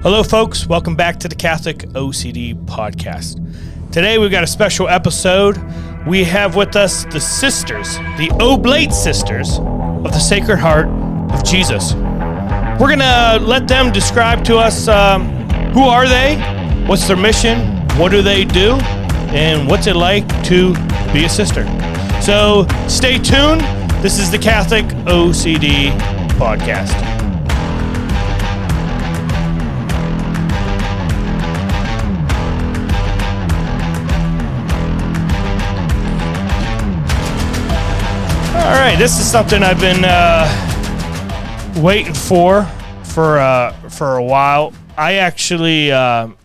Hello, folks. Welcome back to the Catholic OCD Podcast. Today, we've got a special episode. We have with us the sisters, the Oblate Sisters of the Sacred Heart of Jesus. We're going to let them describe to us who are they, what's their mission, what do they do, and what's it like to be a sister. So stay tuned. This is the Catholic OCD Podcast. All right, this is something I've been waiting for a while. I actually, I'm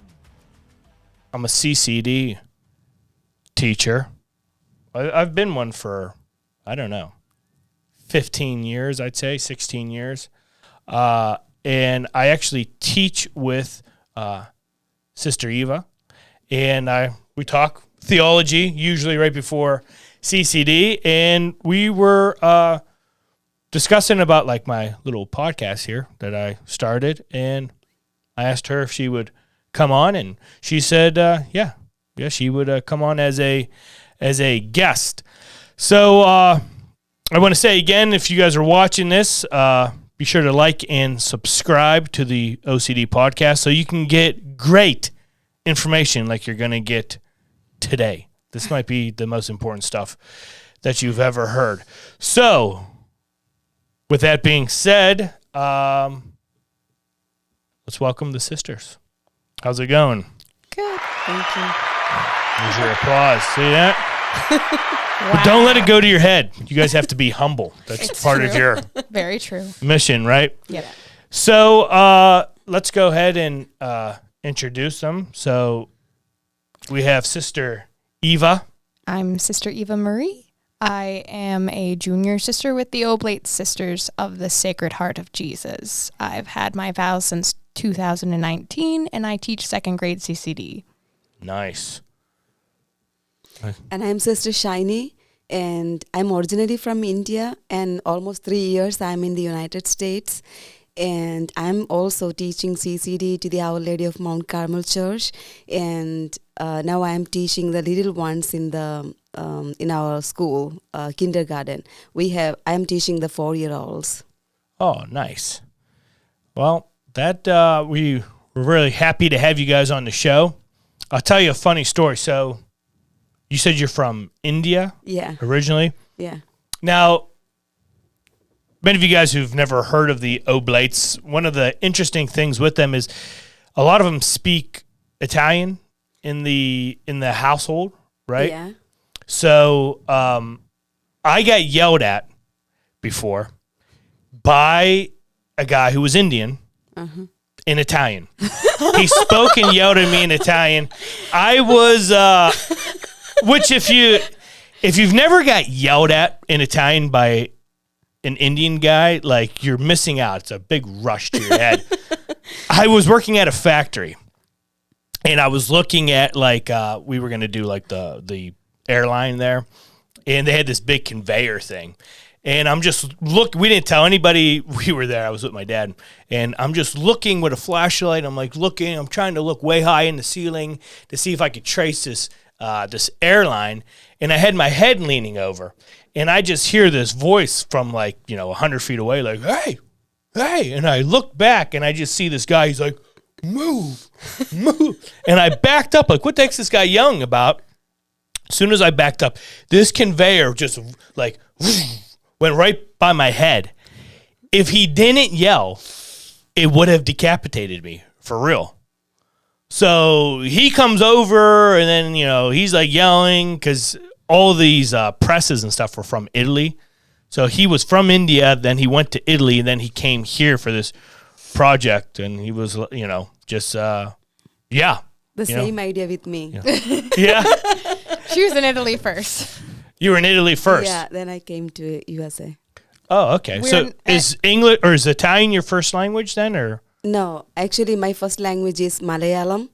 a CCD teacher. I've been one for, 15 years, I'd say, 16 years. And I actually teach with Sister Eva. And we talk theology, usually right before CCD. And we were discussing about like my little podcast here that I started. And I asked her if she would come on. And she said, yeah, she would come on as a guest. So I want to say again, if you guys are watching this, be sure to like and subscribe to the OCD podcast so you can get great information like you're going to get today. This might be the most important stuff that you've ever heard. So, with that being said, let's welcome the sisters. How's it going? Good, thank you. Here's your applause. See that? Wow. But don't let it go to your head. You guys have to be humble. That's It's part true. of your Very true. mission, right? Yep. So let's go ahead and introduce them. So we have Sister Eva. I'm Sister Eva Marie. I am a junior sister with the Oblate Sisters of the Sacred Heart of Jesus. I've had my vows since 2019, and I teach second grade CCD. Nice. And I'm Sister Shiny, and I'm originally from India, and almost 3 years I'm in the United States. And I'm also teaching CCD to the Our Lady of Mount Carmel Church, and now I'm teaching the little ones in the in our school, kindergarten. I'm teaching the 4-year-olds. Oh, nice. Well, that we're really happy to have you guys on the show. I'll tell you a funny story. So you said you're from India originally? Yeah. Now, many of you guys who've never heard of the Oblates, one of the interesting things with them is a lot of them speak Italian in the household, right? Yeah. So I got yelled at before by a guy who was Indian in Italian. He spoke and yelled at me in Italian. I was, which if you've never got yelled at in Italian by an Indian guy, like you're missing out. It's a big rush to your head. I was working at a factory, and I was looking at like we were gonna do like the airline there, and they had this big conveyor thing, and I'm just we didn't tell anybody we were there. I was with my dad, and I'm just looking with a flashlight. I'm trying to look way high in the ceiling to see if I could trace this airline, and I had my head leaning over. And I just hear this voice from 100 feet away, like, hey. And I look back and I just see this guy. He's like, move. And I backed up, like, what the heck's this guy yelling about? As soon as I backed up, this conveyor just like went right by my head. If he didn't yell, it would have decapitated me for real. So he comes over and then, he's like yelling because all these presses and stuff were from Italy. So he was from India, then he went to Italy, and then he came here for this project, and he was, just, yeah. Same idea with me. Yeah. She was in Italy first. You were in Italy first? Yeah, then I came to USA. Oh, okay. So is English or is Italian your first language then, or? No, actually my first language is Malayalam.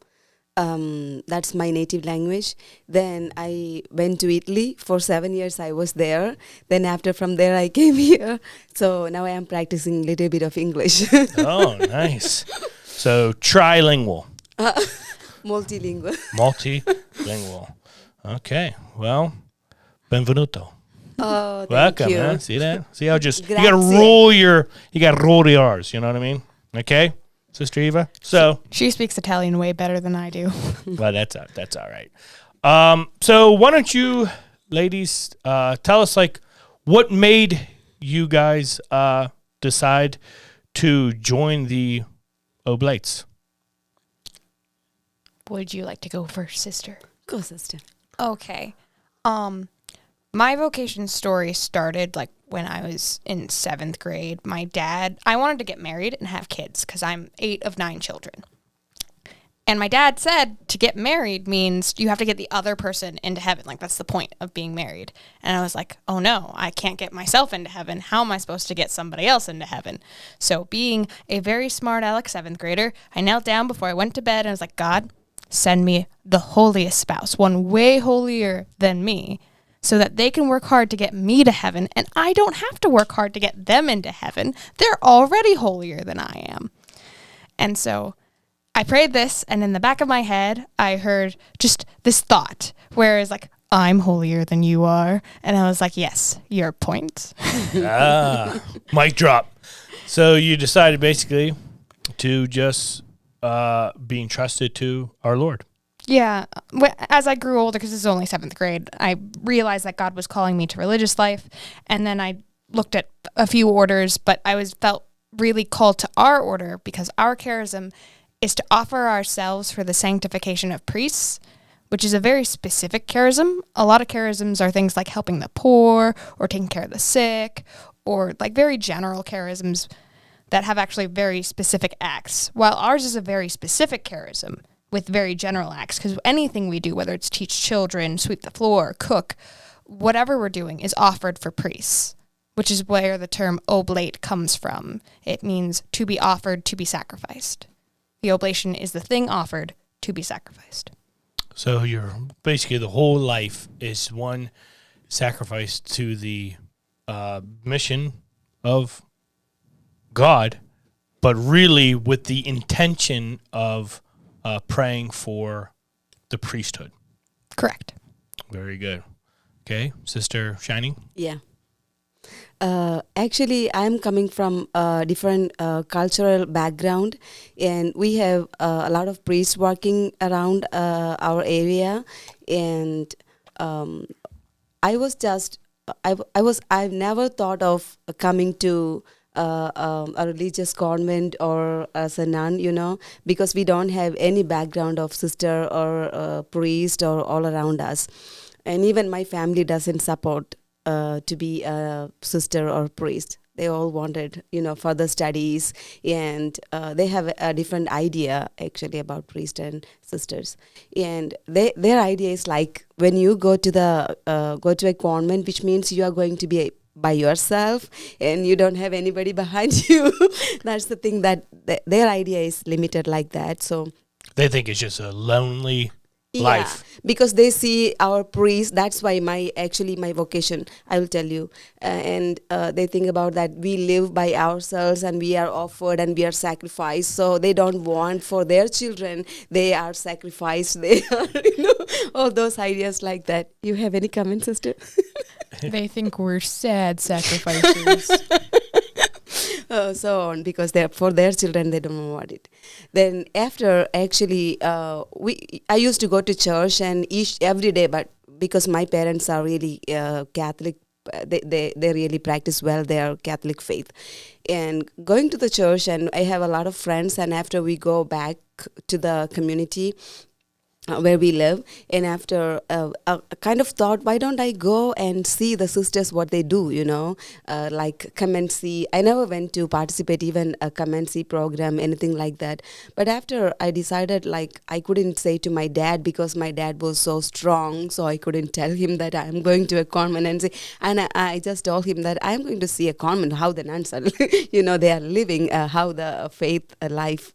That's my native language. Then I went to Italy for 7 years. I was there. Then from there I came here. So now I am practicing a little bit of English. Oh, nice. So trilingual. Multilingual. Multilingual. Okay. Well, benvenuto. Oh, thank Welcome, you. man. See that? See how just you Grazie. gotta roll the R's, you know what I mean? Okay, Sister Eva? So She speaks Italian way better than I do. well that's all right. So why don't you ladies tell us like what made you guys decide to join the Oblates? Would you like to go first, sister? Go, sister. Okay. My vocation story started like when I was in 7th grade. I wanted to get married and have kids because I'm 8 of 9 children. And my dad said to get married means you have to get the other person into heaven. Like, that's the point of being married. And I was like, oh no, I can't get myself into heaven. How am I supposed to get somebody else into heaven? So being a very smart aleck 7th grader, I knelt down before I went to bed and I was like, God, send me the holiest spouse, one way holier than me, so that they can work hard to get me to heaven, and I don't have to work hard to get them into heaven. They're already holier than I am. And so I prayed this, and in the back of my head, I heard just this thought, where it's like, I'm holier than you are. And I was like, yes, your point. Mic drop. So you decided basically to just be entrusted to our Lord. Yeah. As I grew older, because this is only 7th grade, I realized that God was calling me to religious life. And then I looked at a few orders, but I felt really called to our order because our charism is to offer ourselves for the sanctification of priests, which is a very specific charism. A lot of charisms are things like helping the poor or taking care of the sick, or like very general charisms that have actually very specific acts, while ours is a very specific charism with very general acts, because anything we do, whether it's teach children, sweep the floor, cook, whatever we're doing is offered for priests, which is where the term oblate comes from. It means to be offered, to be sacrificed. The oblation is the thing offered to be sacrificed. So your basically the whole life is one sacrifice to the mission of God, but really with the intention of praying for the priesthood. Correct. Very good. Okay, Sister Shining? Yeah. Actually, I'm coming from a different cultural background, and we have a lot of priests working around our area, and I've never thought of coming to a religious convent or as a nun, because we don't have any background of sister or priest or all around us, and even my family doesn't support to be a sister or priest. They all wanted, further studies, and they have a different idea actually about priests and sisters. And their idea is like when you go to a convent, which means you are going to be by yourself and you don't have anybody behind you. That's the thing, that their idea is limited like that. So they think it's just a lonely life. Because they see our priests. That's why my vocation, I will tell you, and they think about that we live by ourselves and we are offered and we are sacrificed. So they don't want for their children, they are sacrificed. They are, all those ideas like that. You have any comments, sister? They think we're sad sacrificers. So on, because for their children they don't want it. Then after, actually, I used to go to church and eat every day, but because my parents are really Catholic, they really practice well their Catholic faith, and going to the church, and I have a lot of friends, and after we go back to the community where we live, and after I kind of thought, why don't I go and see the sisters what they do, like come and see. I never went to participate even a come and see program, anything like that. But after I decided, like, I couldn't say to my dad because my dad was so strong, so I couldn't tell him that I'm going to a convent and say, and I just told him that I'm going to see a convent, how the nuns are, they are living, how the faith life.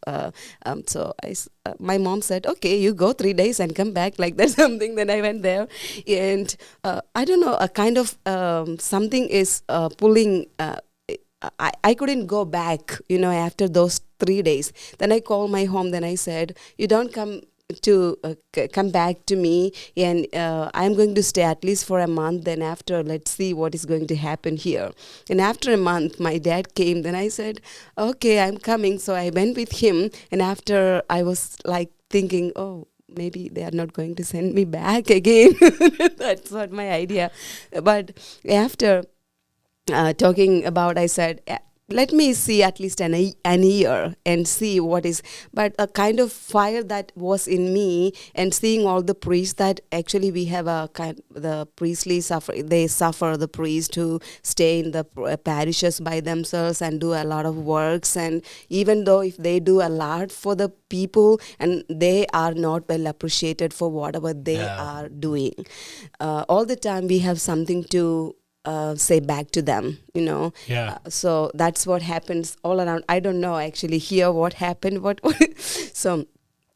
So my mom said, okay, you go 3 days and come back, like that's something. Then I went there, and I don't know, a kind of something is pulling I couldn't go back, after those 3 days. Then I called my home. Then I said, you don't come back to me, and I'm going to stay at least for a month. Then after, let's see what is going to happen here. And after a month, my dad came. Then I said, okay, I'm coming. So I went with him. And after, I was like thinking, oh, maybe they are not going to send me back again. That's not my idea. But after talking about, I said, let me see at least an year and see what is, but a kind of fire that was in me, and seeing all the priests that actually we have the priestly suffer the priests to stay in the parishes by themselves and do a lot of works, and even though if they do a lot for the people, and they are not well appreciated for whatever they are doing, all the time we have something to say back to them, so that's what happens all around. I don't know actually here what happened, so.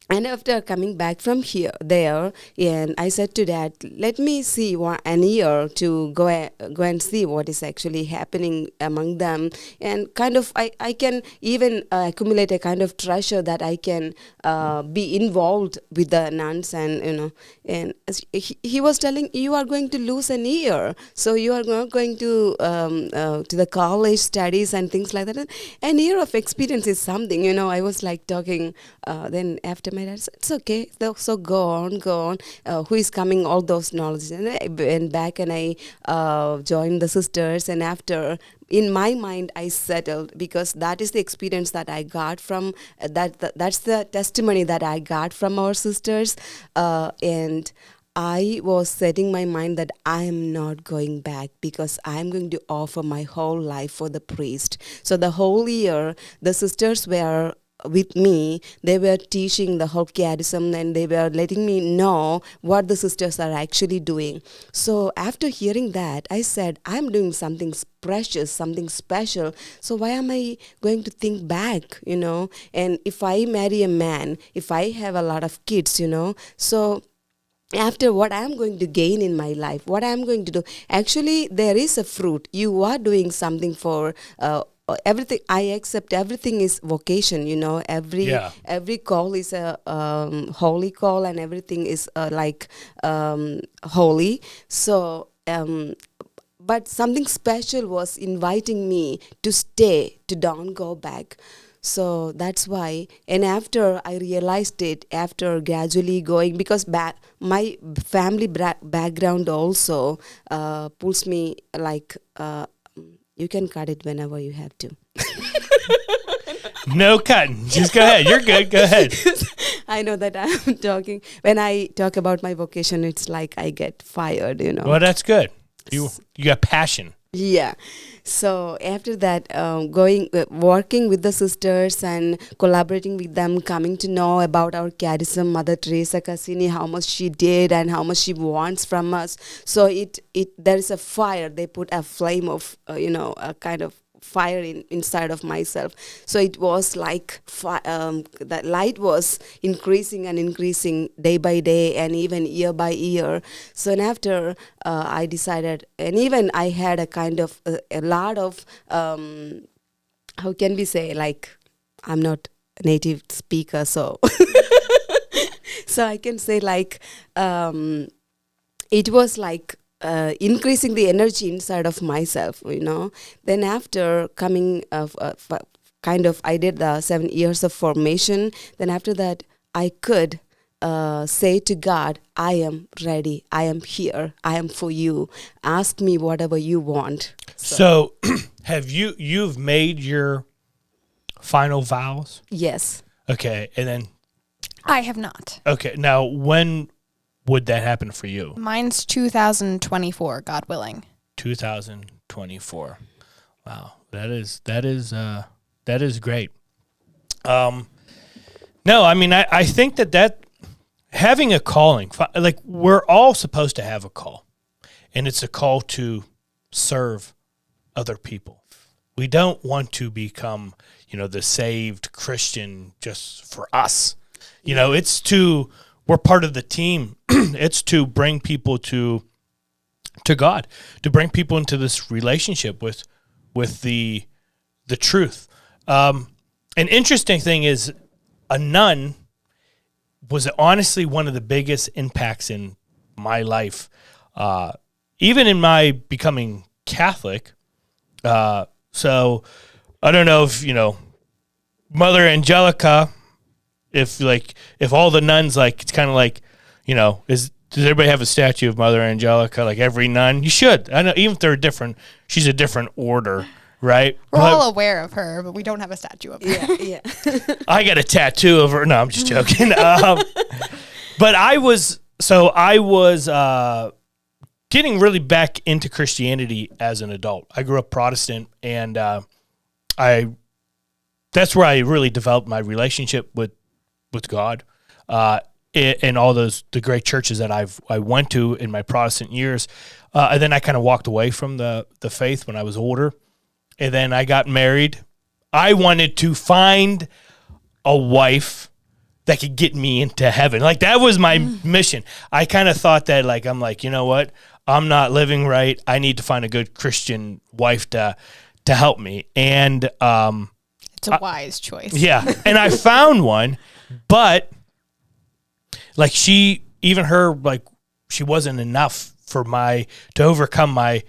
And after coming back from there, and I said to Dad, let me see an year to go and see what is actually happening among them, and kind of I can even accumulate a kind of treasure that I can be involved with the nuns, and and he was telling, you are going to lose an year, so you are not going to the college studies and things like that. An year of experience is something, I was like talking. Then after my dad said, it's okay, so go on. Who is coming? All those knowledge. And I went back and I joined the sisters. And after, in my mind, I settled, because that is the experience that I got from that's the testimony that I got from our sisters. And I was setting my mind that I am not going back, because I am going to offer my whole life for the priest. So the whole year, the sisters were with me. They were teaching the whole charism, and they were letting me know what the sisters are actually doing. So after hearing that, I said, I'm doing something precious, something special. So why am I going to think back, And if I marry a man, if I have a lot of kids, so after, what I am going to gain in my life, what I am going to do. Actually, there is a fruit. You are doing something for everything. I accept everything is vocation, every call is a holy call, and everything is holy. So but something special was inviting me to stay, to don't go back. So that's why. And after I realized it, after gradually going, because my family background also pulls me like, you can cut it whenever you have to. No cutting. Just go ahead. You're good. Go ahead. I know that I'm talking. When I talk about my vocation, it's like I get fired, Well, that's good. You got passion. Yeah. So after that, working with the sisters and collaborating with them, coming to know about our charism, Mother Teresa Cassini, how much she did and how much she wants from us. So there is a fire. They put a flame of, a kind of fire inside of myself. So it was like that light was increasing and increasing day by day, and even year by year. So and after I decided, and even I had a kind of a lot of how can we say, like, I'm not a native speaker, so so I can say like it was like increasing the energy inside of myself, Then after coming, I did the 7 years of formation. Then after that, I could say to God, I am ready. I am here. I am for you. Ask me whatever you want. So have you've made your final vows? Yes. Okay. And then I have not. Okay. Now, when would that happen for you? Mine's 2024, God willing. 2024. Wow, that is great. No, I mean, I think that having a calling, like, we're all supposed to have a call, and it's a call to serve other people. We don't want to become, the saved Christian just for us. We're part of the team. It's to bring people to God, to bring people into this relationship with the the truth. An interesting thing is a nun was honestly one of the biggest impacts in my life. Even in my becoming Catholic. So I don't know if, Mother Angelica, if all the nuns, it's kind of does everybody have a statue of Mother Angelica? Like every nun? You should. I know, even if they're different, she's a different order, right? We're all aware of her, but we don't have a statue of her. Yeah. I got a tattoo of her. No, I'm just joking. But I was getting really back into Christianity as an adult. I grew up Protestant, and that's where I really developed my relationship with God, and all the great churches that I went to in my Protestant years. And then I kind of walked away from the faith when I was older, and then I got married. I wanted to find a wife that could get me into heaven. Like, that was my mission. I kind of thought that, you know what? I'm not living right. I need to find a good Christian wife to help me. And it's a wise choice. Yeah. And I found one, but she wasn't enough to overcome my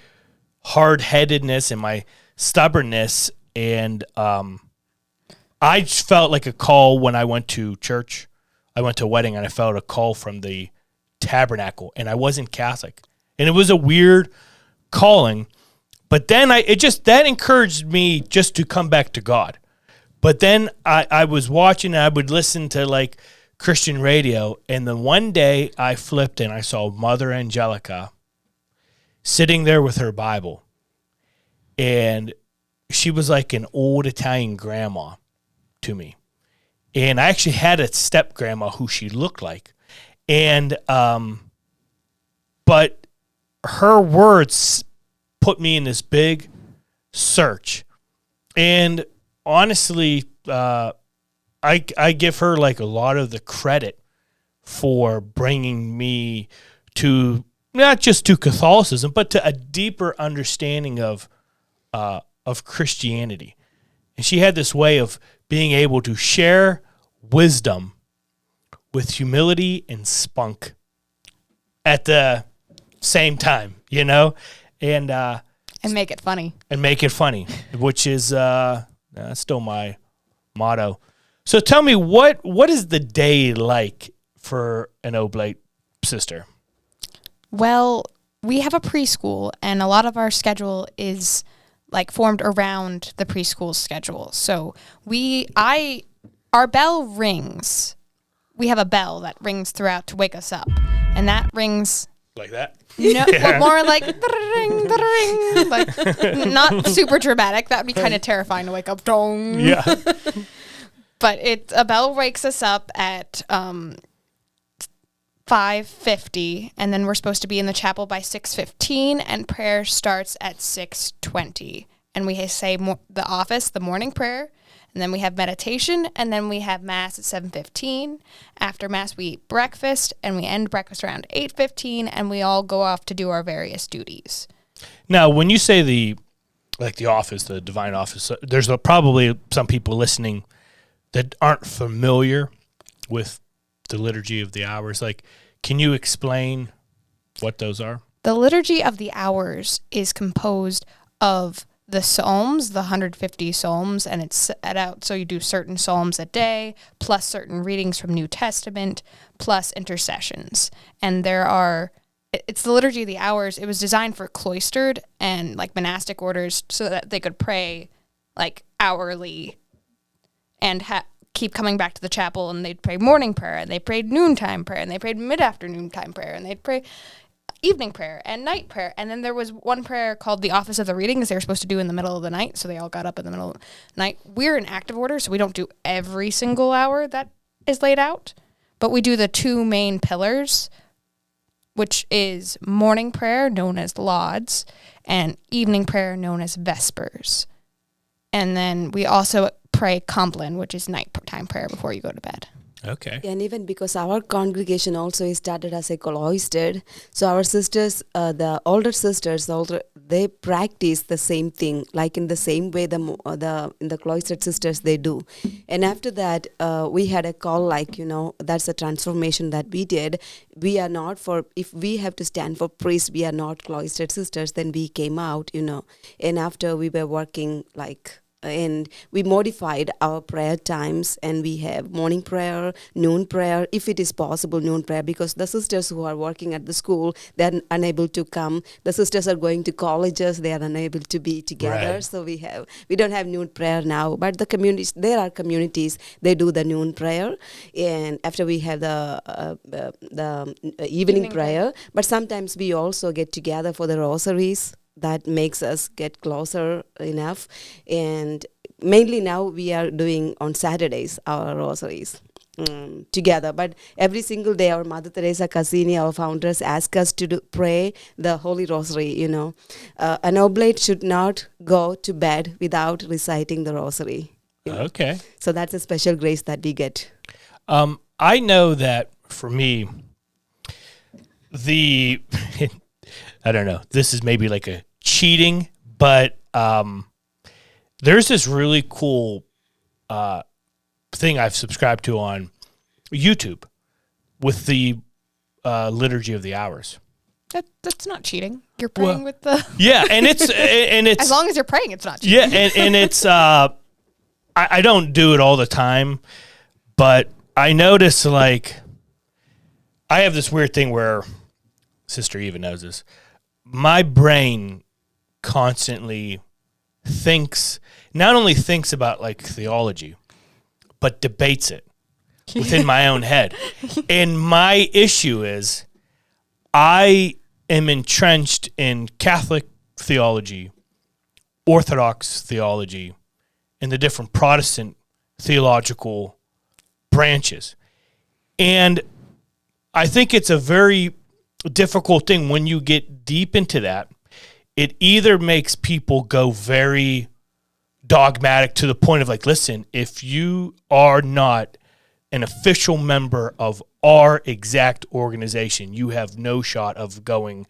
hard-headedness and my stubbornness. And I just felt like a call when I went to church. I went to a wedding, and I felt a call from the tabernacle, and I wasn't Catholic. And it was a weird calling, but then that encouraged me just to come back to God. But then I was watching, and I would listen to Christian radio, and then one day I flipped and I saw Mother Angelica sitting there with her Bible, and she was like an old Italian grandma to me. And I actually had a step grandma who she looked like, and but her words put me in this big search. And honestly, I give her a lot of the credit for bringing me to not just to Catholicism, but to a deeper understanding of Christianity. And she had this way of being able to share wisdom with humility and spunk at the same time, and make it funny. Which is still my motto. So tell me, what is the day like for an Oblate sister? Well, we have a preschool, and a lot of our schedule is formed around the preschool schedule. So our bell rings. We have a bell that rings throughout to wake us up, and that rings like that. Well, more like ring, not super dramatic. That'd be kind of terrifying to wake up. Dong. Yeah. But a bell wakes us up at 5:50, and then we're supposed to be in the chapel by 6:15, and prayer starts at 6:20. And we say the office, the morning prayer, and then we have meditation, and then we have Mass at 7:15. After Mass, we eat breakfast, and we end breakfast around 8:15, and we all go off to do our various duties. Now, when you say the office, the divine office, there's probably some people listening that aren't familiar with the liturgy of the hours. Can you explain what those are? The liturgy of the hours is composed of the Psalms, the 150 Psalms, and it's set out so you do certain Psalms a day, plus certain readings from New Testament, plus intercessions. And it's the liturgy of the hours. It was designed for cloistered and monastic orders so that they could pray hourly and keep coming back to the chapel, and they'd pray morning prayer, and they prayed noontime prayer, and they prayed mid-afternoon time prayer, and they'd pray evening prayer and night prayer. And then there was one prayer called the Office of the Readings they were supposed to do in the middle of the night, so they all got up in the middle of the night. We're an active order, so we don't do every single hour that is laid out, but we do the two main pillars, which is morning prayer, known as lauds, and evening prayer, known as vespers. And then we also pray Compline, which is nighttime prayer before you go to bed. Okay. And even because our congregation also is started as a cloistered, so our sisters, the older sisters, they practice the same thing, like in the same way in the cloistered sisters they do. And after that, we had a call, like, that's a transformation that we did. We are not if we have to stand for priest, we are not cloistered sisters. Then we came out, and after we were working and we modified our prayer times, and we have morning prayer, noon prayer, if it is possible, noon prayer, because the sisters who are working at the school, they're unable to come. The sisters are going to colleges, they are unable to be together. Right. So we don't have noon prayer now, but there are communities, they do the noon prayer, and after we have the evening prayer. But sometimes we also get together for the rosaries. That makes us get closer enough. And mainly now we are doing on Saturdays our rosaries together. But every single day our Mother Teresa Cassini, our founders, ask us to pray the Holy Rosary. An oblate should not go to bed without reciting the Rosary. Okay. So that's a special grace that we get. I know that for me, I don't know, this is maybe like a cheating, but there's this really cool thing I've subscribed to on YouTube with the Liturgy of the Hours. That's not cheating. You're praying with the... Yeah, and it's as long as you're praying, it's not cheating. Yeah, and it's I don't do it all the time, but I notice, like, I have this weird thing where Sister Eva knows this. My brain constantly not only thinks about, like, theology, but debates it within my own head. And my issue is I am entrenched in Catholic theology, Orthodox theology, and the different Protestant theological branches. And I think it's a very difficult thing when you get deep into that. It either makes people go very dogmatic to the point of, like, listen, if you are not an official member of our exact organization, you have no shot of going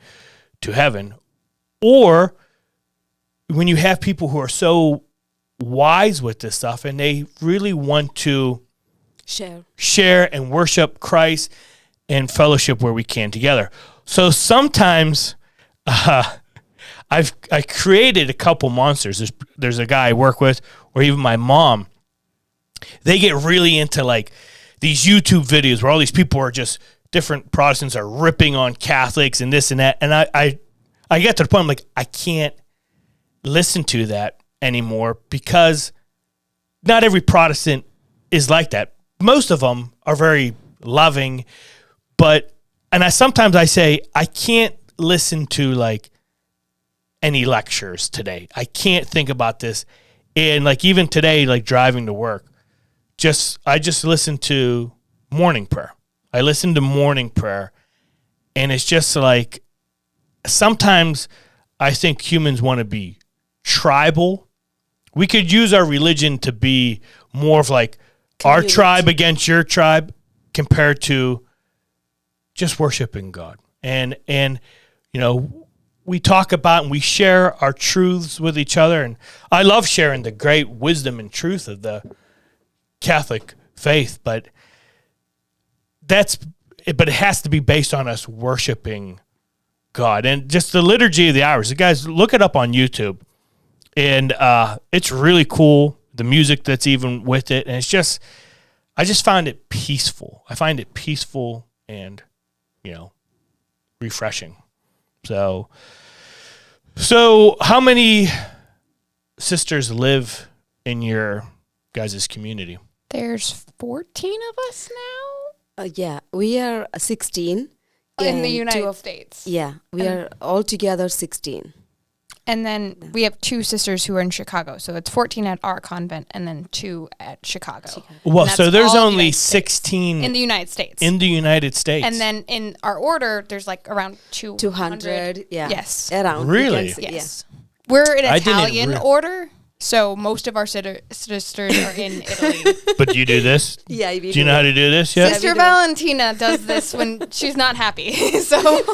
to heaven. Or when you have people who are so wise with this stuff and they really want to share and worship Christ and fellowship where we can together. So sometimes I created a couple monsters. There's a guy I work with, or even my mom. They get really into, like, these YouTube videos where all these people are just, different Protestants are ripping on Catholics and this and that. And I get to the point, I'm like, I can't listen to that anymore because not every Protestant is like that. Most of them are very loving, and sometimes I say, I can't listen to, like, any lectures today. I can't think about this. And, like, even today, like, driving to work, I just listen to morning prayer. I listen to morning prayer, and it's just like, sometimes I think humans want to be tribal. We could use our religion to be more of, like, our tribe against your tribe compared to just worshiping God. And we talk about and we share our truths with each other. And I love sharing the great wisdom and truth of the Catholic faith, but it has to be based on us worshiping God. And just the Liturgy of the Hours. You guys, look it up on YouTube. And it's really cool, the music that's even with it. And I just find it peaceful. I find it peaceful and, refreshing. So how many sisters live in your guys' community? There's 14 of us now. Yeah, we are 16. In the United States. Yeah, we are all together 16. And then we have 2 sisters who are in Chicago. So it's 14 at our convent and then 2 at Chicago. Well, so there's only 16 in the United States. In the United States. And then in our order, there's like around 200. Yeah. Yes. Around. Really? Yes. Yeah. We're an Italian order. So most of our sisters are in Italy. But do you do this? Yeah. Do you know how to do this yet? Sister Valentina does this when she's not happy. So.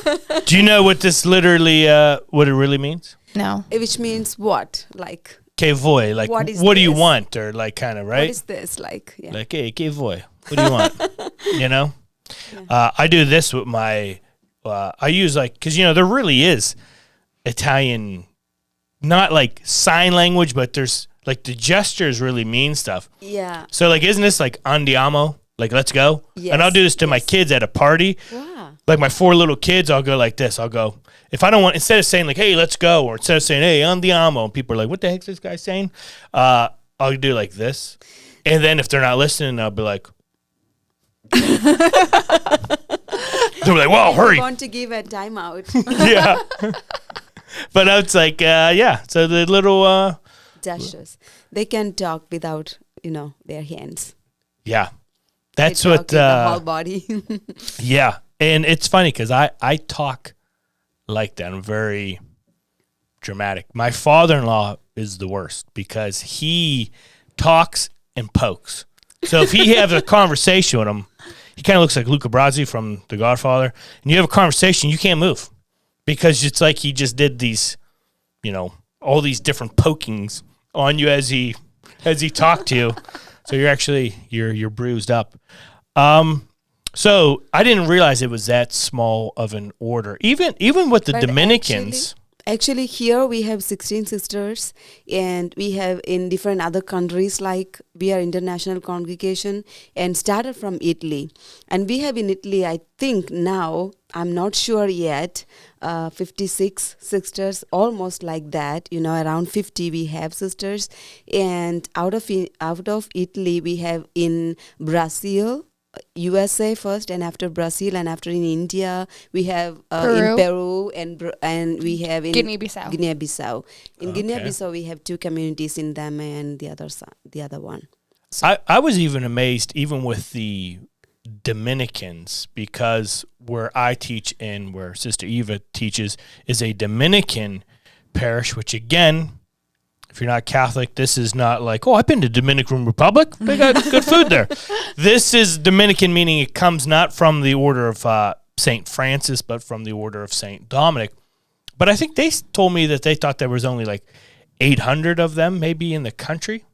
Do you know what this literally, what it really means? No. Which means what? Like. Que voi? Like, what do you want? Or like kind of, right? What is this? Like, yeah. Like, hey, que voi? What do you want? You know? Yeah. I do this with my, I use like, because, you know, there really is Italian, not like sign language, but there's like the gestures really mean stuff. Yeah. So like, isn't this like andiamo? Like, let's go? Yes. And I'll do this to my kids at a party. Wow. Like my 4 little kids, I'll go like this. I'll go, if I don't want, instead of saying like, hey, let's go, or instead of saying, hey, andiamo, and people are like, what the heck's this guy saying? I'll do like this. And then if they're not listening, I'll be like, they'll be like, whoa, hurry. I want to give a timeout. Yeah. But it's like, yeah. So the little gestures. They can talk without, their hands. Yeah. That's they what talk with the whole body. Yeah. And it's funny because I talk like that. I'm very dramatic. My father-in-law is the worst because he talks and pokes. So if he has a conversation with him, he kind of looks like Luca Brasi from The Godfather. And you have a conversation, you can't move because it's like he just did these, all these different pokings on you as he talked to you. So you're bruised up. So I didn't realize it was that small of an order. Even with the Dominicans. Actually, here we have 16 sisters, and we have in different other countries, like we are international congregation, and started from Italy. And we have in Italy, I think now, I'm not sure yet, 56 sisters, almost like that, around 50 we have sisters. And out of Italy, we have in Brazil, USA first, and after Brazil, and after in India we have in Peru, and we have in Guinea-Bissau. In Guinea-Bissau we have 2 communities in them, and the other one. So. I was even amazed, even with the Dominicans, because where I teach and where Sister Eva teaches is a Dominican parish, which again, if you're not Catholic, this is not like, oh, I've been to Dominican Republic. They got good food there. This is Dominican, meaning it comes not from the order of St. Francis, but from the order of St. Dominic. But I think they told me that they thought there was only like 800 of them maybe in the country.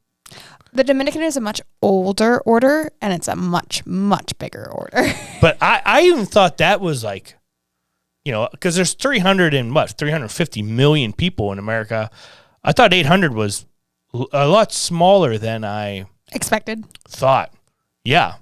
The Dominican is a much older order, and it's a much, much bigger order. But I even thought that was like, because there's 350 million people in America. I thought 800 was a lot smaller than I expected. Thought. Yeah.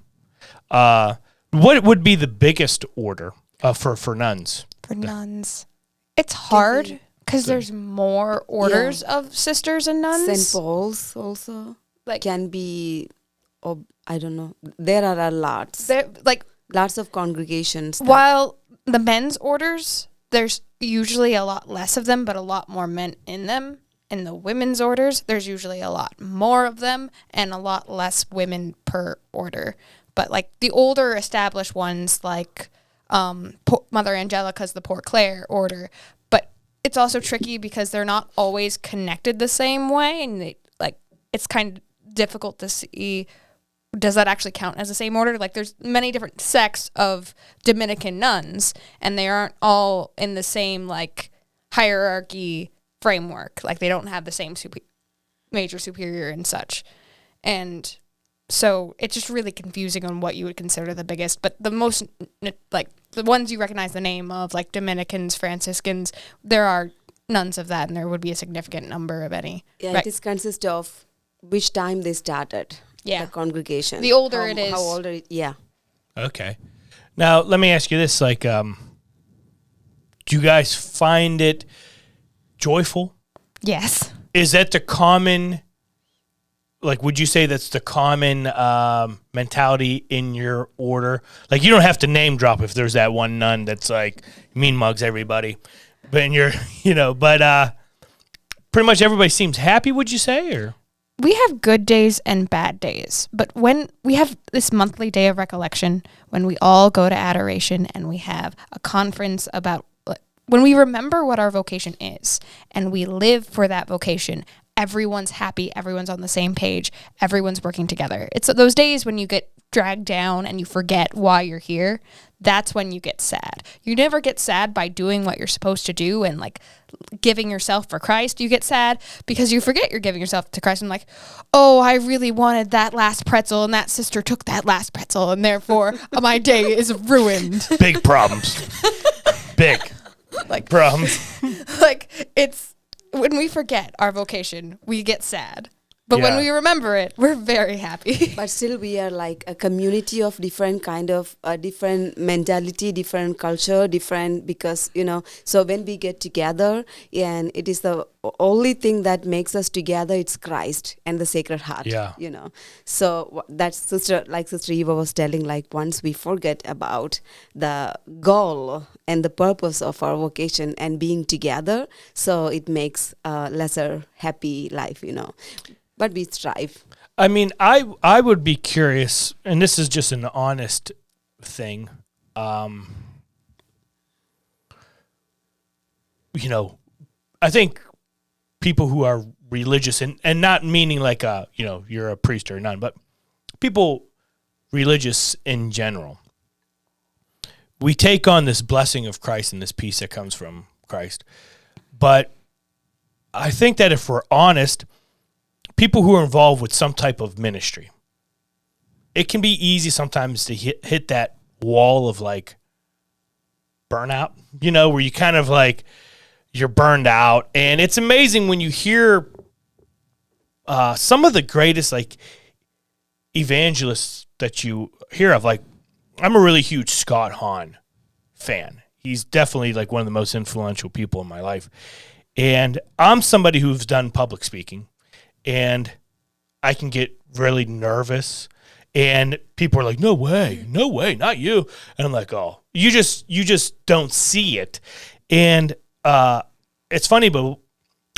What would be the biggest order for nuns? For nuns. It's hard because there's more orders of sisters and nuns. St. Paul's also can be, I don't know. There are lots. Lots of congregations. While the men's orders, there's usually a lot less of them, but a lot more men in them. In the women's orders, there's usually a lot more of them and a lot less women per order. But like the older established ones, like Mother Angelica's the Port Clare order, but it's also tricky because they're not always connected the same way, and it's kind of difficult to see. Does that actually count as the same order? Like there's many different sects of Dominican nuns, and they aren't all in the same hierarchy framework. Like they don't have the same major superior and such. And so it's just really confusing on what you would consider the biggest. But the most, the ones you recognize the name of, like Dominicans, Franciscans, there are nuns of that, and there would be a significant number of any. Yeah, right. It consists of which time they started the congregation. The older it is. How older it, yeah. Okay. Now, let me ask you this. Do you guys find it joyful? Yes. Is that the common, would you say that's the common mentality in your order? Like, you don't have to name drop if there's that one nun that's mean mugs everybody. But in your, but pretty much everybody seems happy, would you say? Or we have good days and bad days. But when we have this monthly day of recollection, when we all go to adoration and we have a conference about when we remember what our vocation is and we live for that vocation everyone's happy, everyone's on the same page, everyone's working together. It's those days when you get dragged down and you forget why you're here. That's when you get sad. You never get sad by doing what you're supposed to do and like giving yourself for Christ. You get sad because you forget you're giving yourself to Christ and like, oh, I really wanted that last pretzel and that sister took that last pretzel and therefore my day is ruined. Big problems. Big Like problems. like it's when we forget our vocation, we get sad. But when we remember it, we're very happy. But still we are like a community of different kind of different mentality, different culture, different, because, you know, so when we get together, and it is the only thing that makes us together, it's Christ and the Sacred Heart, you know. So that's Sister Eva was telling, like once we forget about the goal and the purpose of our vocation and being together, so it makes a lesser happy life, you know. But we strive. I mean, I would be curious, and this is just an honest thing. You know, I think people who are religious, and not meaning like you know, you're a priest or a nun, but people religious in general, we take on this blessing of Christ and this peace that comes from Christ. But I think that if we're honest, people who are involved with some type of ministry, it can be easy sometimes to hit that wall of like burnout, you know, where you kind of like, you're burned out. And it's amazing when you hear some of the greatest like evangelists that you hear of. Like, I'm a really huge Scott Hahn fan. He's definitely like one of the most influential people in my life. And I'm somebody who's done public speaking. And I can get really nervous, and people are like, no way, not you. And I'm like, oh, you just don't see it. And it's funny, but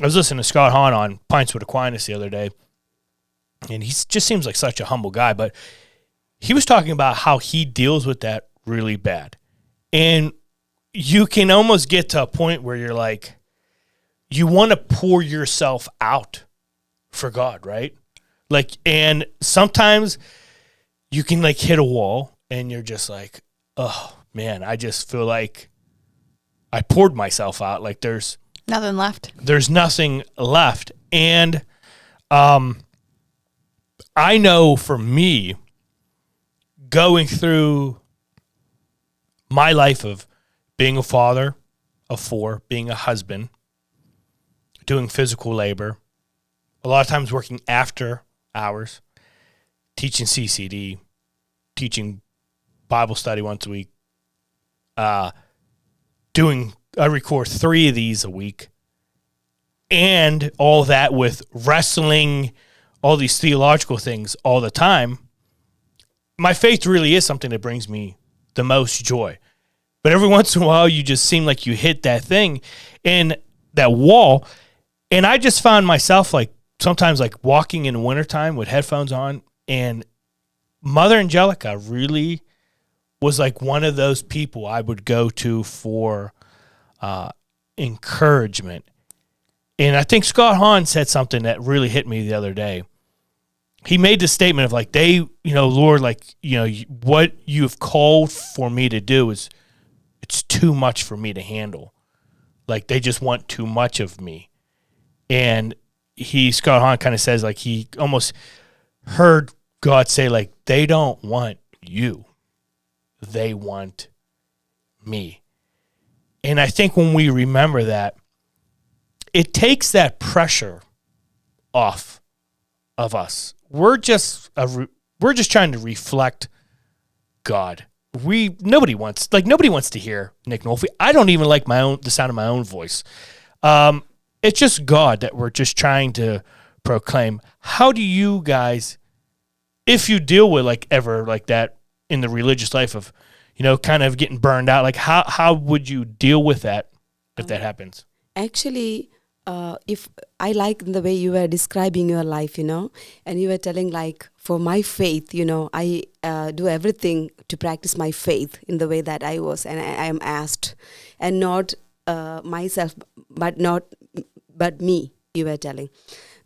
I was listening to Scott Hahn on Pints with Aquinas the other day, and he just seems like such a humble guy, but he was talking about how he deals with that really bad. And you can almost get to a point where you're like, you want to pour yourself out for God, right? Like, and sometimes you can like hit a wall and you're just like, oh man, I just feel like I poured myself out. Like there's nothing left. There's nothing left. And I know for me, going through my life of being a father of 4, being a husband, doing physical labor, a lot of times working after hours, teaching CCD, teaching Bible study once a week, I record 3 of these a week, and all that with wrestling, all these theological things all the time. My faith really is something that brings me the most joy. But every once in a while, you just seem like you hit that thing and that wall. And I just found myself like sometimes like walking in wintertime with headphones on, and Mother Angelica really was like one of those people I would go to for encouragement. And I think Scott Hahn said something that really hit me the other day. He made the statement of like, Lord, like, what you've called for me to do it's too much for me to handle. Like they just want too much of me. And Scott Hahn kind of says like he almost heard God say like, they don't want you. They want me. And I think when we remember that, it takes that pressure off of us. We're just trying to reflect God. Nobody wants to hear Nick Nolfi. I don't even like the sound of my own voice. It's just God that we're just trying to proclaim. How do you guys, if you deal with like ever like that in the religious life of, kind of getting burned out, like how would you deal with that if that happens? Actually, if I like the way you were describing your life, and you were telling like for my faith, I do everything to practice my faith in the way that I was, and I am asked, and not myself, but me. you were telling.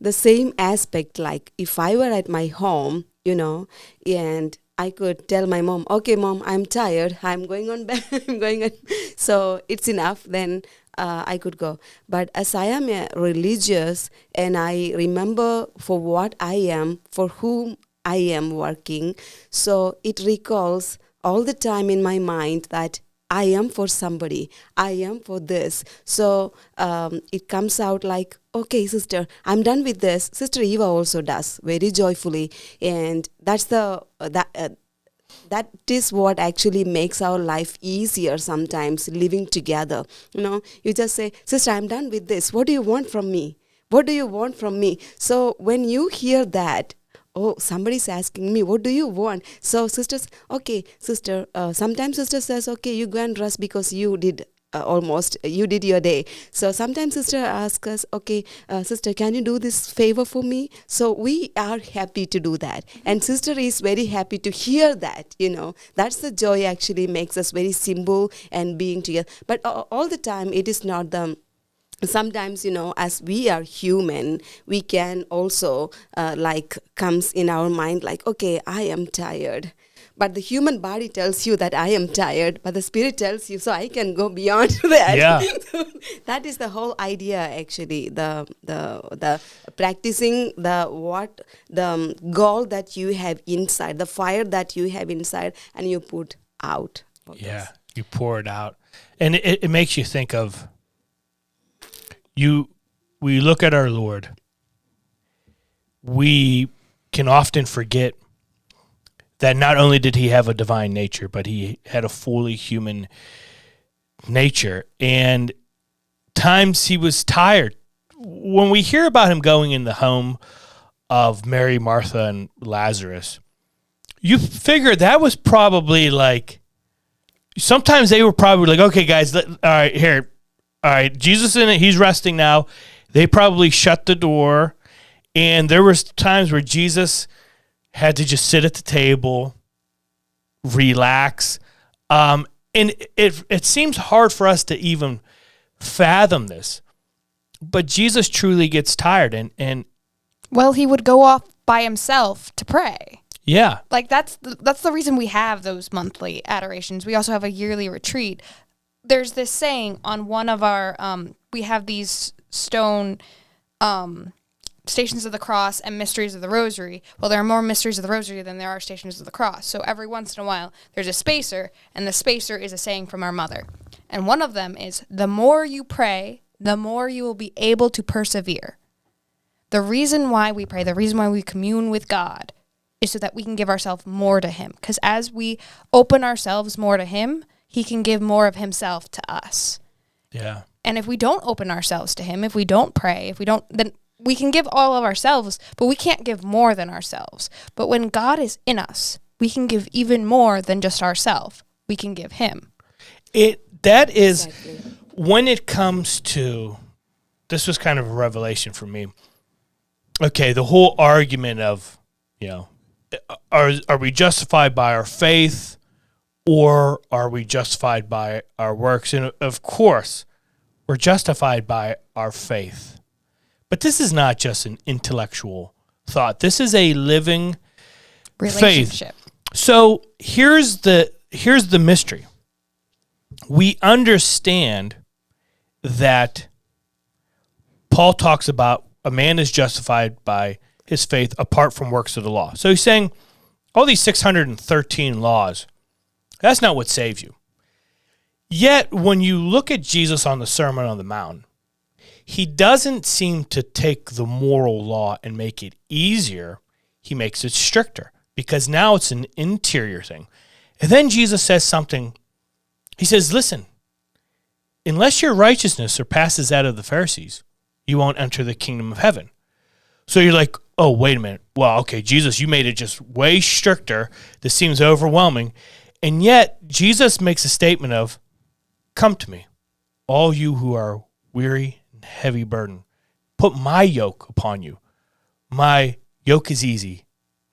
The same aspect, like if I were at my home, and I could tell my mom, okay, mom, I'm tired. I'm going on bed. I'm going on. So it's enough. Then I could go. But as I am a religious and I remember for what I am, for whom I am working, so it recalls all the time in my mind that I am for somebody. I am for this. So it comes out like, okay, sister, I'm done with this. Sister Eva also does very joyfully, and that is what actually makes our life easier sometimes, living together. You just say, sister, I'm done with this. What do you want from me? What do you want from me? So when you hear that, oh, somebody's asking me, what do you want? So sisters, okay, sister, sometimes sister says, okay, you go and rest because you did you did your day. So sometimes sister asks us, okay, sister, can you do this favor for me? So we are happy to do that. And sister is very happy to hear that, That's the joy actually makes us very simple and being together. But all the time, it is not sometimes, as we are human, we can also comes in our mind like, okay, I am tired. But the human body tells you that I am tired, but the spirit tells you, so I can go beyond that. Yeah. That is the whole idea, actually. The practicing the goal that you have inside, the fire that you have inside, and you put out. Yeah, you pour it out, and it makes you think of We look at our Lord. We can often forget that not only did he have a divine nature, but he had a fully human nature. And times he was tired. When we hear about him going in the home of Mary, Martha, and Lazarus, you figure that was probably like, sometimes they were probably like, okay, guys, all right, Jesus in it, he's resting now. They probably shut the door. And there was times where Jesus had to just sit at the table, relax. And it seems hard for us to even fathom this. But Jesus truly gets tired. And well, he would go off by himself to pray. Yeah. Like that's the reason we have those monthly adorations. We also have a yearly retreat. There's this saying on one of our, we have these stone Stations of the Cross and Mysteries of the Rosary. Well, there are more Mysteries of the Rosary than there are Stations of the Cross. So every once in a while, there's a spacer, and the spacer is a saying from our mother. And one of them is, the more you pray, the more you will be able to persevere. The reason why we pray, the reason why we commune with God, is so that we can give ourselves more to him. Because as we open ourselves more to him, he can give more of himself to us. Yeah. And if we don't open ourselves to him, if we don't pray, then we can give all of ourselves, but we can't give more than ourselves. But when God is in us, we can give even more than just ourselves. We can give him. That is, Exactly. when it comes to, this was kind of a revelation for me. Okay, the whole argument of, are we justified by our faith or are we justified by our works? And of course, we're justified by our faith. But this is not just an intellectual thought. This is a living Relationship. faith. So here's the mystery. We understand that Paul talks about a man is justified by his faith apart from works of the law. So he's saying all these 613 laws, that's not what saves you. Yet when you look at Jesus on the Sermon on the Mount, he doesn't seem to take the moral law and make it easier. He makes it stricter because now it's an interior thing. And then Jesus says something. He says, listen, unless your righteousness surpasses that of the Pharisees, you won't enter the kingdom of heaven. So you're like, oh, wait a minute. Well, okay, Jesus, you made it just way stricter. This seems overwhelming. And yet Jesus makes a statement of, come to me, all you who are weary, heavy burden. Put my yoke upon you. My yoke is easy.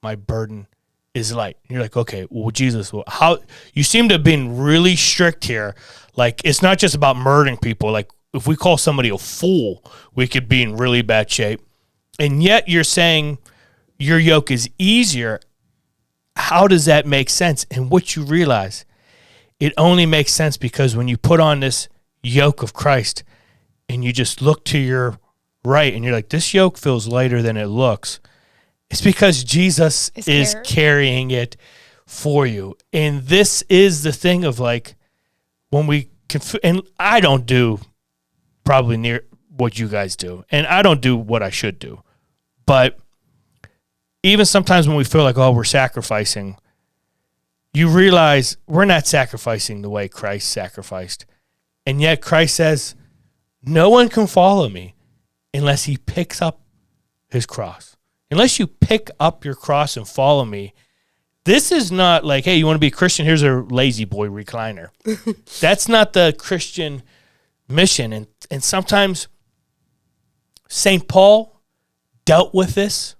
My burden is light. And you're like, okay, well, Jesus, how you seem to have been really strict here. Like, it's not just about murdering people. Like, if we call somebody a fool, we could be in really bad shape. And yet you're saying your yoke is easier. How does that make sense? And what you realize, it only makes sense because when you put on this yoke of Christ and you just look to your right and you're like, this yoke feels lighter than it looks, it's because Jesus is carrying it for you. And this is the thing of like, when we, and I don't do probably near what you guys do, and I don't do what I should do. But even sometimes when we feel like, oh, we're sacrificing, you realize we're not sacrificing the way Christ sacrificed. And yet Christ says, no one can follow me unless he picks up his cross. Unless you pick up your cross and follow me. This is not like, hey, you want to be a Christian? Here's a lazy boy recliner. That's not the Christian mission. And sometimes St. Paul dealt with this.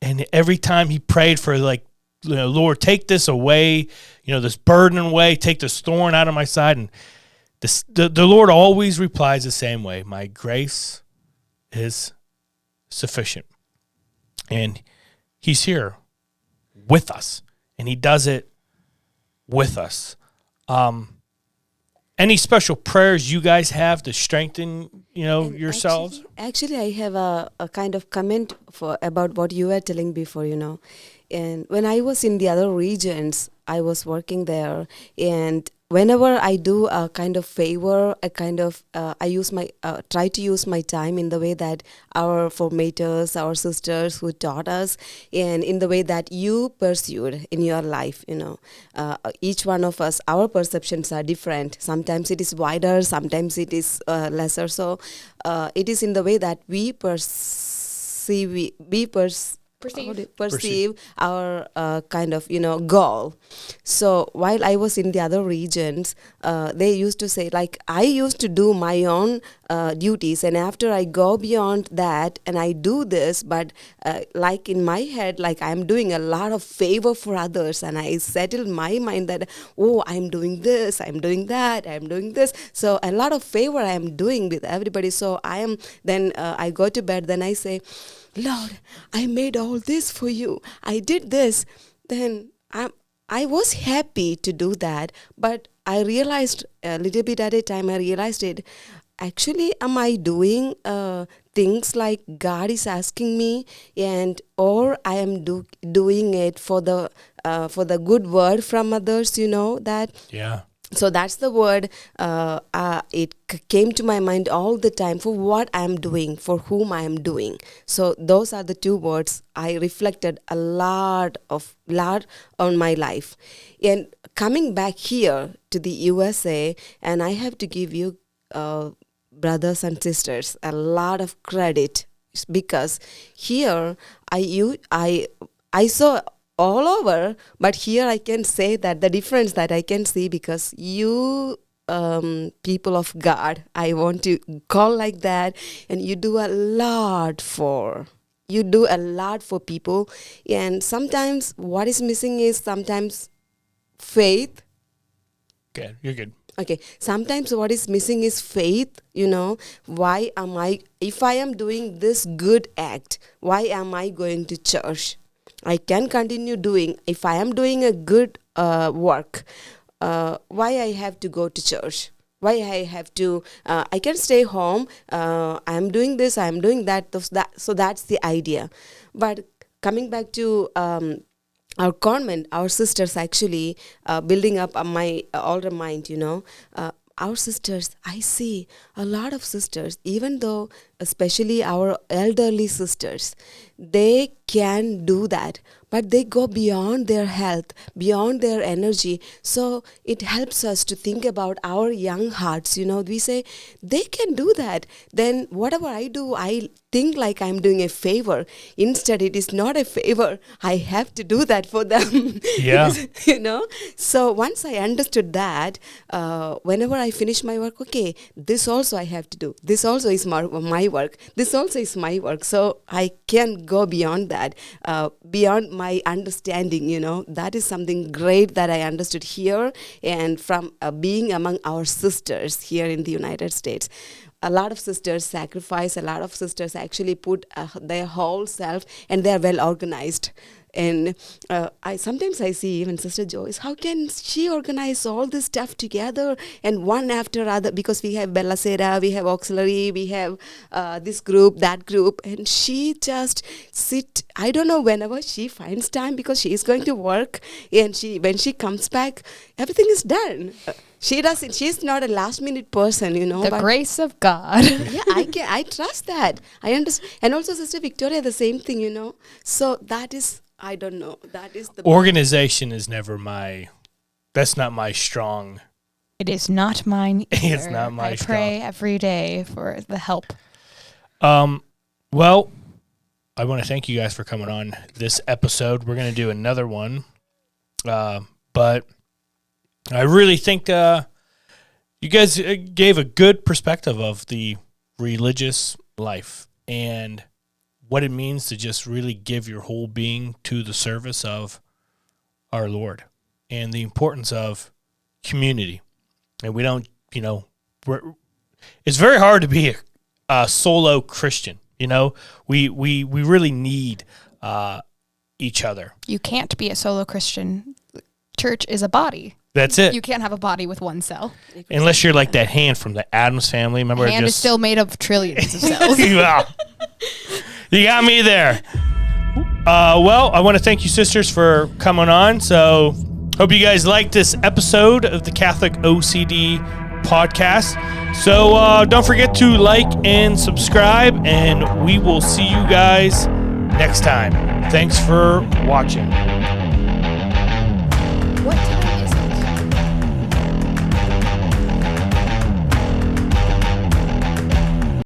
And every time he prayed for, like, Lord, take this away, this burden away, take this thorn out of my side. And the Lord always replies the same way. My grace is sufficient. And he's here with us, and he does it with us. Any special prayers you guys have to strengthen, yourselves? Actually, I have a kind of comment about what you were telling before, And when I was in the other regions, I was working there, and whenever I do a kind of favor, I try to use my time in the way that our formators, our sisters who taught us, and in the way that you pursued in your life, each one of us, our perceptions are different. Sometimes it is wider, sometimes it is lesser. So it is in the way that we perceive our kind of goal. So while I was in the other regions, they used to say, like, I used to do my own duties, and after I go beyond that and I do this, but like in my head, like I'm doing a lot of favor for others, and I settle my mind that, oh, I'm doing this, I'm doing that, I'm doing this, so a lot of favor I'm doing with everybody. So I go to bed, then I say, Lord, I made all this for you. I did this. Then I was happy to do that, but I realized a little bit at a time, I realized it. Actually, am I doing things like God is asking me, or I am doing it for the good word from others? That. Yeah. So that's the word, it came to my mind all the time, for what I am doing, for whom I am doing. So those are the two words I reflected a lot on my life. And coming back here to the USA, and I have to give you brothers and sisters a lot of credit, because here I saw all over, but here I can say that the difference that I can see, because you people of God, I want to call like that, and you do a lot for people, and sometimes what is missing is sometimes faith. Okay, you're good. Okay, sometimes what is missing is faith. Why am I, if I am doing this good act, why am I going to church? I can continue doing, if I am doing a good work, why I have to go to church? Why I have to, I can stay home, I am doing this, I am doing that. So that's the idea. But coming back to our convent, our sisters actually building up my older mind, our sisters, I see a lot of sisters, even though especially our elderly sisters, they can do that, but they go beyond their health, beyond their energy. So it helps us to think about our young hearts. We say, they can do that. Then whatever I do, I think like I'm doing a favor. Instead, it is not a favor. I have to do that for them. Yeah. So once I understood that, whenever I finish my work, okay, this also I have to do. This also is my work. This also is my work. So I can go beyond that, beyond my understanding, that is something great that I understood here and from being among our sisters here in the United States. A lot of sisters sacrifice, a lot of sisters actually put their whole self, and they're well organized. And I sometimes see even Sister Joyce, how can she organize all this stuff together and one after other? Because we have Bella Sera, we have auxiliary, we have this group, that group, and she just I don't know, whenever she finds time, because she is going to work, and when she comes back, everything is done. She's not a last minute person, The grace of God. Yeah, I trust that. I understand. And also Sister Victoria, the same thing, So that is, I don't know. That is the organization is never that's not my strong. It is not mine either. It's not my I pray every day for the help. Well, I want to thank you guys for coming on this episode. We're going to do another one. But I really think you guys gave a good perspective of the religious life and what it means to just really give your whole being to the service of our Lord and the importance of community. And we don't, it's very hard to be a solo Christian. We really need each other. You can't be a solo Christian. Church is a body. That's it. You can't have a body with one cell. Unless you're like that hand from the Addams Family. Remember, hand is still made of trillions of cells. Wow. You got me there. Well, I want to thank you, sisters, for coming on. So, hope you guys liked this episode of the Catholic OCD Podcast. So, don't forget to like and subscribe, and we will see you guys next time. Thanks for watching. What?